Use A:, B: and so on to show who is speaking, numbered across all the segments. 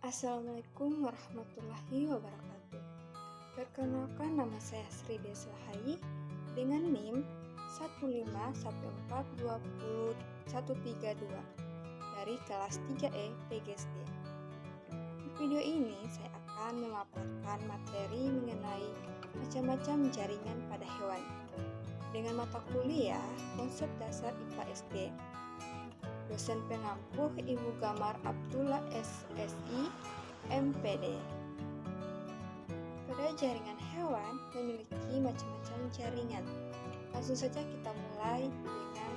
A: Assalamualaikum warahmatullahi wabarakatuh. Perkenalkan, nama saya Sri Deslahai dengan NIM 151420132 dari kelas 3E PGSD. Di video ini saya akan memaparkan materi mengenai macam-macam jaringan pada hewan dengan mata kuliah konsep dasar IPA SD. Dosen pengampu Ibu Gamar Abdullah SSI, MPD. Pada jaringan hewan memiliki macam-macam jaringan. Langsung saja kita mulai dengan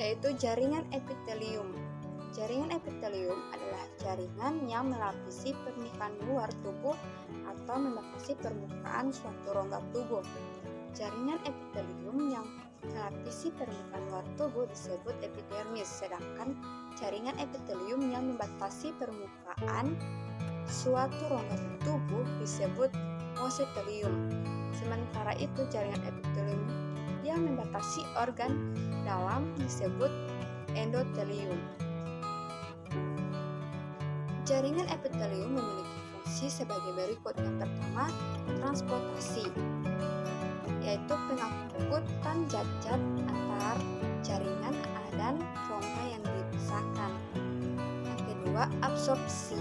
A: yaitu jaringan epitelium. Jaringan epitelium adalah jaringan yang melapisi permukaan luar tubuh atau melapisi permukaan suatu rongga tubuh. Jaringan epitelium yang melapisi permukaan luar tubuh disebut epidermis, sedangkan jaringan epitelium yang membatasi permukaan suatu rongga tubuh disebut mesotelium. Sementara itu jaringan epitelium yang membatasi organ dalam disebut endotelium. Jaringan epitelium memiliki fungsi sebagai berikut. Yang pertama, transportasi, yaitu pengangkutan zat-zat antar jaringan dan rongga yang dipisahkan. Yang kedua, absorpsi,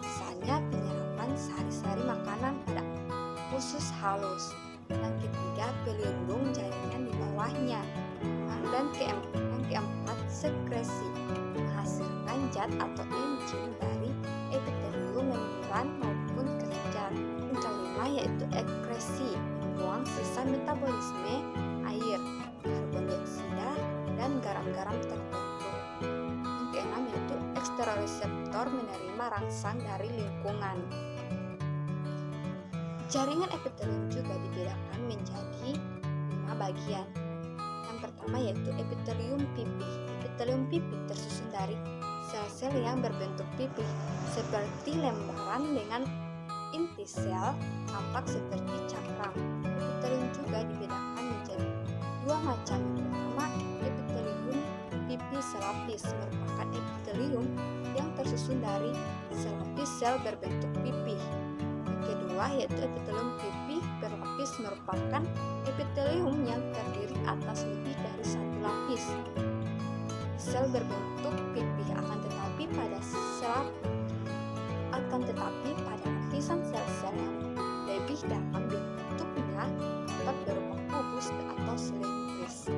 A: misalnya penyerapan sari-sari makanan pada usus halus. Yang ketiga, pelindung jaringan di bawahnya. Dan keempat, sekresi, menghasilkan zat atau enzim dari epitelium membran maupun kelenjar. Yang kelima yaitu ekskresi, membuang sisa metabolisme air, karbon dioksida, dan garam-garam tertentu. Yang keenam yaitu eksteroreseptor, menerima rangsang dari lingkungan. Jaringan epitelium juga dibedakan menjadi 5 bagian. Yang pertama yaitu epitelium pipih. Epitelium pipih tersusun dari sel-sel yang berbentuk pipih seperti lembaran dengan inti sel tampak seperti cakram. Epitelium juga dibedakan menjadi 2 macam. Yang pertama, epitelium pipih selapis merupakan epitelium yang tersusun dari selapis sel berbentuk pipih. Yang kedua yaitu epitelium pipih berlapis merupakan epitelium yang terdiri atas lebih dari satu lapis sel berbentuk pipih, akan tetapi pada lapisan sel-sel yang lebih dalam bentuknya dapat berupa kubus atau silindris.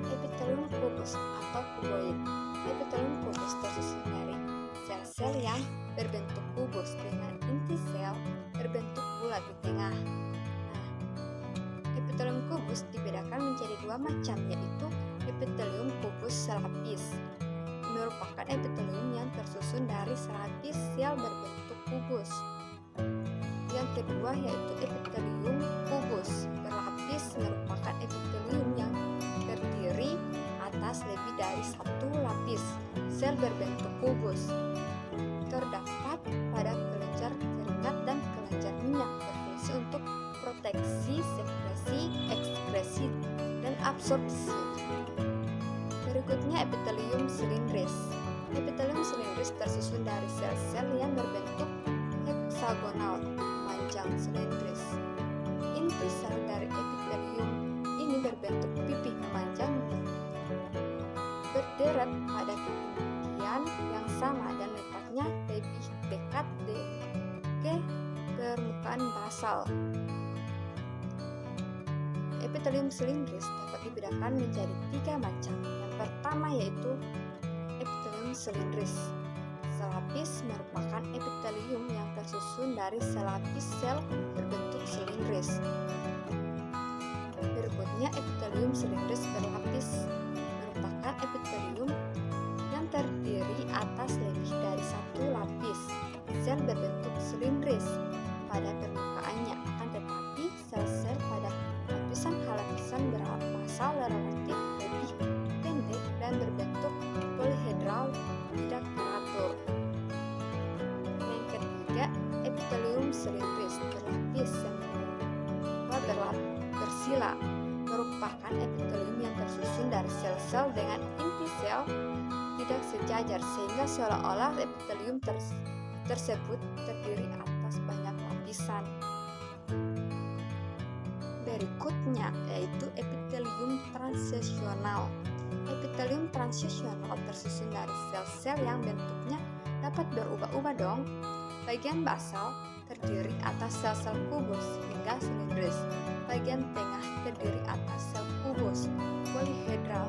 A: Epitelium kubus atau kuboid. Epitelium kubus tersusun dari sel-sel yang berbentuk kubus dengan inti sel berbentuk bulat di tengah. Epitelium kubus dibedakan menjadi 2 macam, yaitu epitelium kubus selapis merupakan epitelium yang tersusun dari selapis sel berbentuk kubus. Yang kedua yaitu epitelium kubus berlapis merupakan epitelium yang terdiri atas lebih dari satu lapis sel berbentuk kubus. Terdapat pada kelenjar keringat dan kelenjar minyak, berfungsi untuk proteksi, sekresi, ekskresi, dan absorpsi. Berikutnya epitelium silindris. Epitelium silindris tersusun dari sel-sel yang berbentuk heksagonal, panjang silindris. Inti sel dari epitelium ini berbentuk pipih memanjang berderet pada ketinggian yang sama dan letaknya lebih dekat ke permukaan basal. Epitelium silindris dapat dibedakan menjadi 3 macam. Yang pertama yaitu epitelium silindris selapis merupakan epitelium yang tersusun dari selapis sel berbentuk silindris. Berikutnya epitelium silindris berlapis merupakan epitelium yang terdiri atas lebih dari satu lapis sel berbentuk silindris pada permukaannya, akan tetapi sel-sel pada lapisan bermassa relatif lebih pendek dan berbentuk polihedral, tidak teratur. Yang ketiga, epitelium silindris berlapis yang bersila merupakan epitelium yang tersusun dari sel-sel dengan inti sel tidak sejajar sehingga seolah-olah epitelium tersebut terdiri atas banyak lapisan. Berikutnya yaitu epitelium transisional. Epitelium transisional tersusun dari sel-sel yang bentuknya dapat berubah-ubah dong. Bagian basal terdiri atas sel-sel kubus hingga silindris. Bagian tengah terdiri atas sel kubus polihedral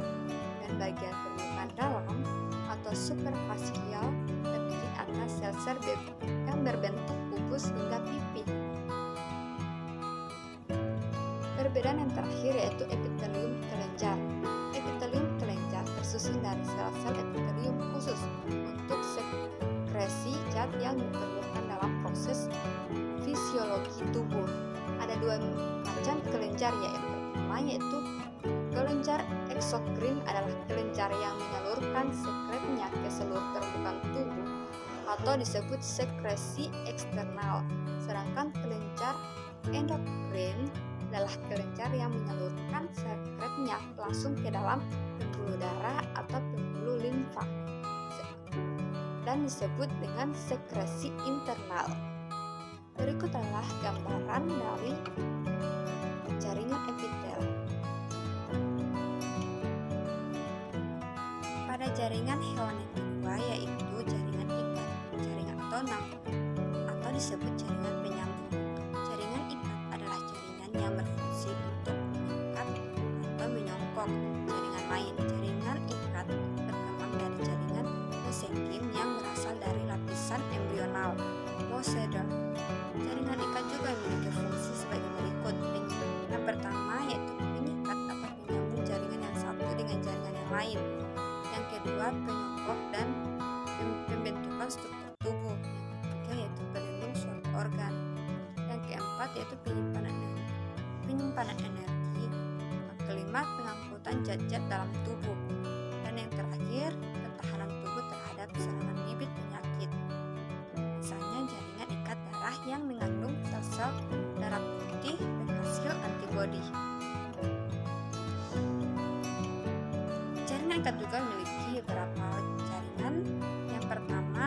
A: dan bagian permukaan dalam atau superfasial terdiri atas sel-sel yang berbentuk kubus hingga pipi. Perbedaan yang terakhir yaitu epitelium kelenjar. Epitelium kelenjar tersusun dari sel-sel epitelium khusus untuk sekresi zat yang diperlukan dalam proses fisiologi tubuh. Ada dua macam kelenjar yang pertama yaitu kelenjar eksokrin adalah kelenjar yang menyalurkan sekretnya ke seluruh permukaan tubuh atau disebut sekresi eksternal. Sedangkan kelenjar endokrin adalah kelenjar yang menyalurkan sekretnya langsung ke dalam pembuluh darah atau pembuluh limfa dan disebut dengan sekresi internal. Berikut adalah gambaran dari jaringan epitel. Pada jaringan hewan yang kedua yaitu jaringan ikat, jaringan tonal atau disebut jaringan penyambung. Jaringan ikat adalah jaringan yang berfungsi untuk mengikat atau menyongkok jaringan lain. Jaringan ikat berkembang dari jaringan mesenkim yang berasal dari lapisan embrional Pseudo. Jaringan ikat juga memiliki fungsi sebagai berikut. Yang pertama yaitu pengikat atau penyambung jaringan yang satu dengan jaringan yang lain. Yang kedua penyongkok dan pembentukan struktur tubuh. Yang ketiga yaitu pelindung suatu organ. Yang keempat yaitu penyimpanan energi. Yang kelima pengangkutan zat-zat dalam tubuh. Dan yang terakhir ketahanan tubuh terhadap serangan bibit penyakit. Misalnya jaringan ikat darah yang mengandung sel-sel darah putih penghasil antibodi. Jaringan ikat juga memiliki beberapa jaringan. Yang pertama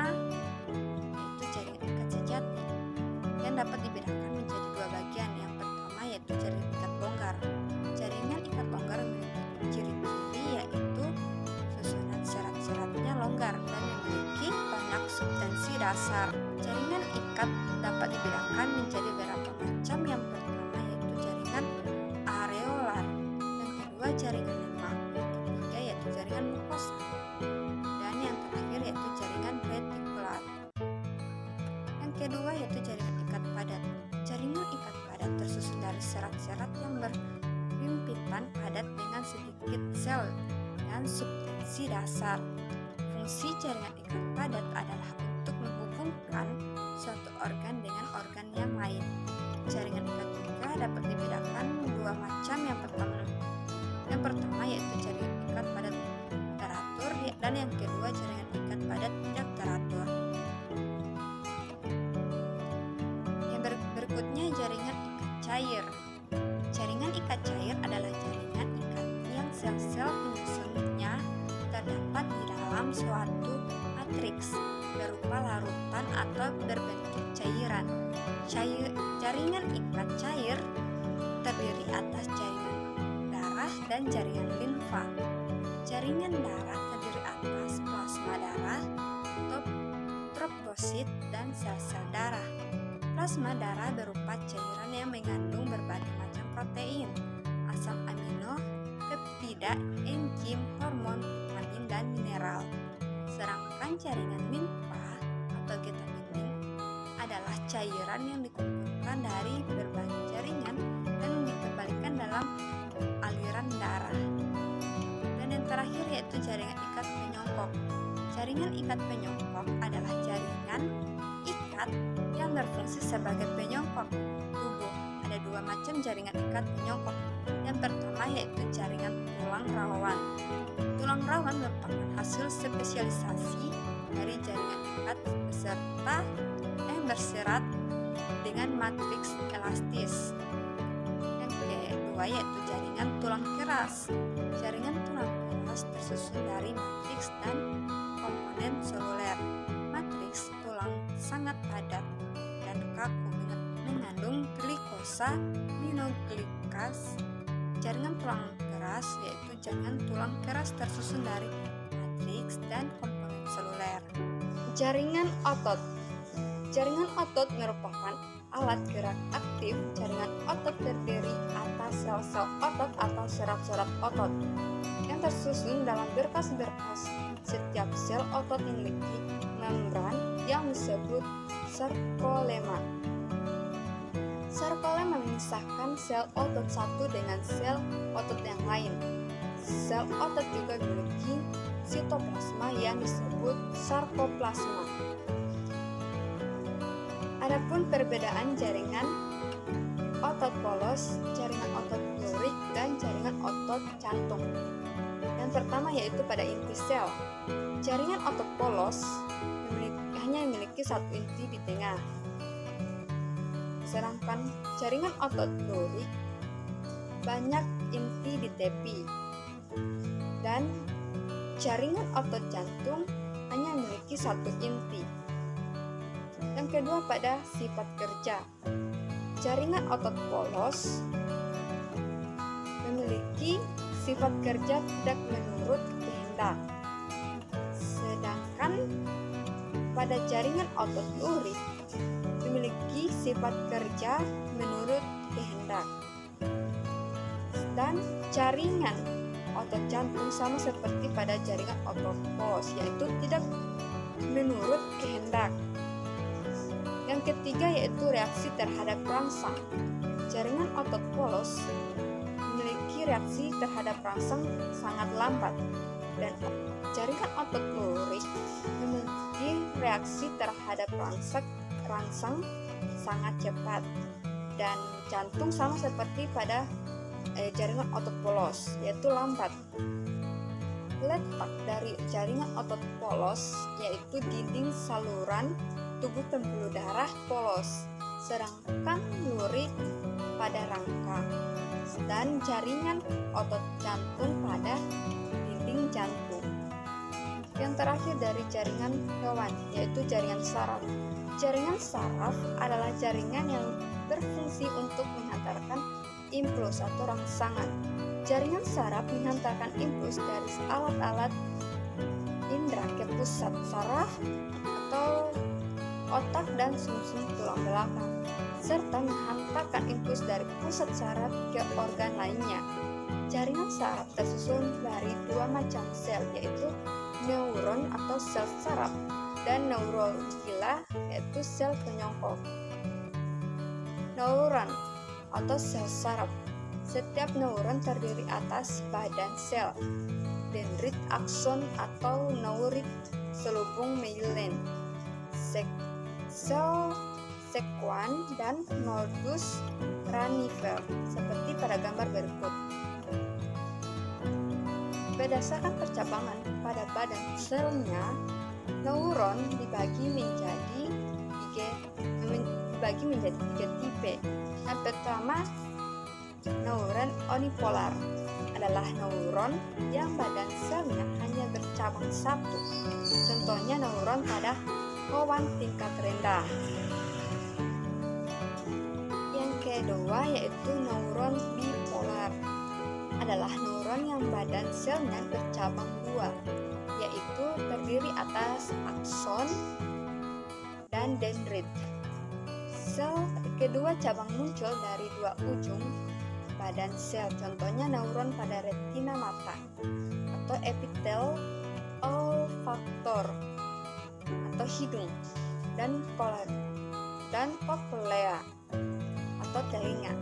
A: yaitu jaringan ikat sejati yang dapat dibedakan menjadi dua bagian. Yang pertama yaitu jaringan ikat longgar. Jaringan ikat longgar memiliki ciri-ciri yaitu susunan serat-seratnya longgar dan memiliki banyak substansi dasar. Jaringan ikat dapat dibedakan menjadi beberapa macam. Yang pertama yaitu jaringan areolar, yang kedua jaringan lemak, yang ketiga yaitu jaringan mukosa, dan yang terakhir yaitu jaringan retikular. Yang kedua yaitu jaringan ikat padat. Jaringan ikat padat tersusun dari serat-serat yang berhimpitan padat dengan sedikit sel dan substansi dasar. Fungsi jaringan ikat padat adalah untuk menghubungkan suatu organ dengan organ yang lain. Jaringan ikat juga dapat dibedakan dua macam. Yang pertama yaitu jaringan ikat padat teratur dan yang kedua jaringan ikat padat tidak teratur. Yang berikutnya jaringan ikat cair. Jaringan ikat cair adalah jaringan ikat yang sel-sel penyusunnya terdapat di dalam suatu matriks berupa larutan atau berbentuk cairan. Jaringan ikat cair terdiri atas jaringan darah dan jaringan limfa. Jaringan darah terdiri atas plasma darah, trombosit, dan sel-sel darah. Plasma darah berupa cairan yang mengandung berbagai macam protein, asam amino, peptida, enzim, hormon, vitamin, dan mineral. Sedangkan jaringan limfa atau getah bening adalah cairan yang dikumpulkan dari berbagai jaringan dan dikembalikan dalam aliran darah. Dan yang terakhir yaitu jaringan ikat penyongkok. Jaringan ikat penyongkok adalah jaringan ikat yang berfungsi sebagai penyongkok tubuh. Ada dua macam jaringan ikat penyongkok. Yang pertama yaitu jaringan tulang rawan. Tulang rawan merupakan hasil spesialisasi dari jaringan ikat beserta yang berserat dengan matriks elastis. Yang kedua yaitu jaringan tulang keras. Jaringan tulang keras polos tersusun dari matriks dan komponen seluler. Matriks tulang sangat padat dan kaku mengandung glikosa minoglikas. Jaringan tulang keras yaitu jaringan tulang keras tersusun dari matriks dan komponen seluler. Jaringan otot. Jaringan otot merupakan alat gerak aktif. Jaringan otot terdiri atas sel-sel otot atau serat-serat otot yang tersusun dalam berkas-berkas. Setiap sel otot memiliki membran yang disebut sarkolema. Sarkolema memisahkan sel otot satu dengan sel otot yang lain. Sel otot juga memiliki sitoplasma yang disebut sarkoplasma. Adapun perbedaan jaringan otot polos, jaringan otot lurik, dan jaringan otot jantung. Yang pertama yaitu pada inti sel. Jaringan otot polos hanya memiliki satu inti di tengah. Sedangkan jaringan otot lurik banyak inti di tepi. Dan jaringan otot jantung hanya memiliki satu inti. Yang kedua pada sifat kerja. Jaringan otot polos memiliki sifat kerja tidak menurut kehendak. Sedangkan pada jaringan otot lurik memiliki sifat kerja menurut kehendak. Dan jaringan otot jantung sama seperti pada jaringan otot polos, yaitu tidak menurut kehendak. Yang ketiga yaitu reaksi terhadap rangsang. Jaringan otot polos memiliki reaksi terhadap rangsang sangat lambat, dan jaringan otot lurik memiliki reaksi terhadap rangsang sangat cepat. Dan jantung sama seperti pada jaringan otot polos, yaitu lambat. Letak dari jaringan otot polos yaitu dinding saluran tubuh pembuluh darah polos, sedangkan lurik pada rangka, dan jaringan otot jantung pada dinding jantung. Yang terakhir dari jaringan hewan yaitu jaringan saraf. Jaringan saraf adalah jaringan yang berfungsi untuk menghantarkan impuls atau rangsangan. Jaringan saraf menghantarkan impuls dari alat-alat indera ke pusat saraf atau otak dan sumsum tulang belakang, serta menghantarkan impuls dari pusat saraf ke organ lainnya. Jaringan saraf tersusun dari dua macam sel, yaitu neuron atau sel saraf dan neurofila, yaitu sel penyongkok. Neuron atau sel saraf. Setiap neuron terdiri atas badan sel, dendrit, akson atau neurit, selubung myelin, sel sekuan, dan nodus ranifer seperti pada gambar berikut. Berdasarkan percabangan pada badan selnya, neuron dibagi menjadi tiga tipe. Yang pertama, neuron unipolar adalah neuron yang badan selnya hanya bercabang satu. Contohnya neuron pada hewan tingkat rendah. Yang kedua yaitu neuron bipolar, adalah neuron yang badan selnya bercabang dua, yaitu terdiri atas akson dan dendrit. Sel kedua cabang muncul dari dua ujung badan sel, contohnya neuron pada retina mata atau epitel olfaktor atau hidung, dan koklea atau telinga.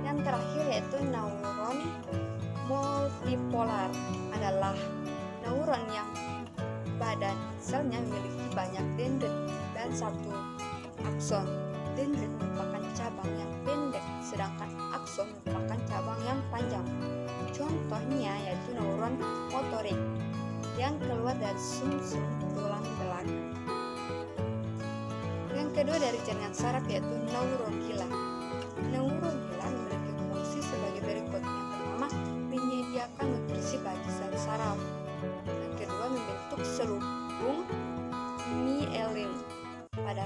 A: Yang terakhir yaitu neuron multipolar, adalah neuron yang badan selnya memiliki banyak dendrit dan satu akson. Dendrit merupakan cabang yang pendek, sedangkan akson merupakan cabang yang panjang. Contohnya yaitu neuron motorik yang keluar dari sumsum tulang belakang. Yang kedua dari jaringan saraf yaitu neurogila. Neurogila memiliki fungsi sebagai berikut. Yang pertama, menyediakan nutrisi bagi sel saraf.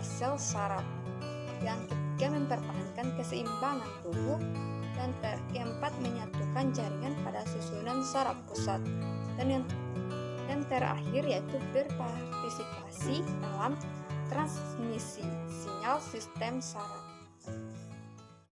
A: pada sel saraf. Yang ketiga, mempertahankan keseimbangan tubuh. Dan keempat, menyatukan jaringan pada susunan saraf pusat. Dan yang terakhir yaitu berpartisipasi dalam transmisi sinyal sistem saraf.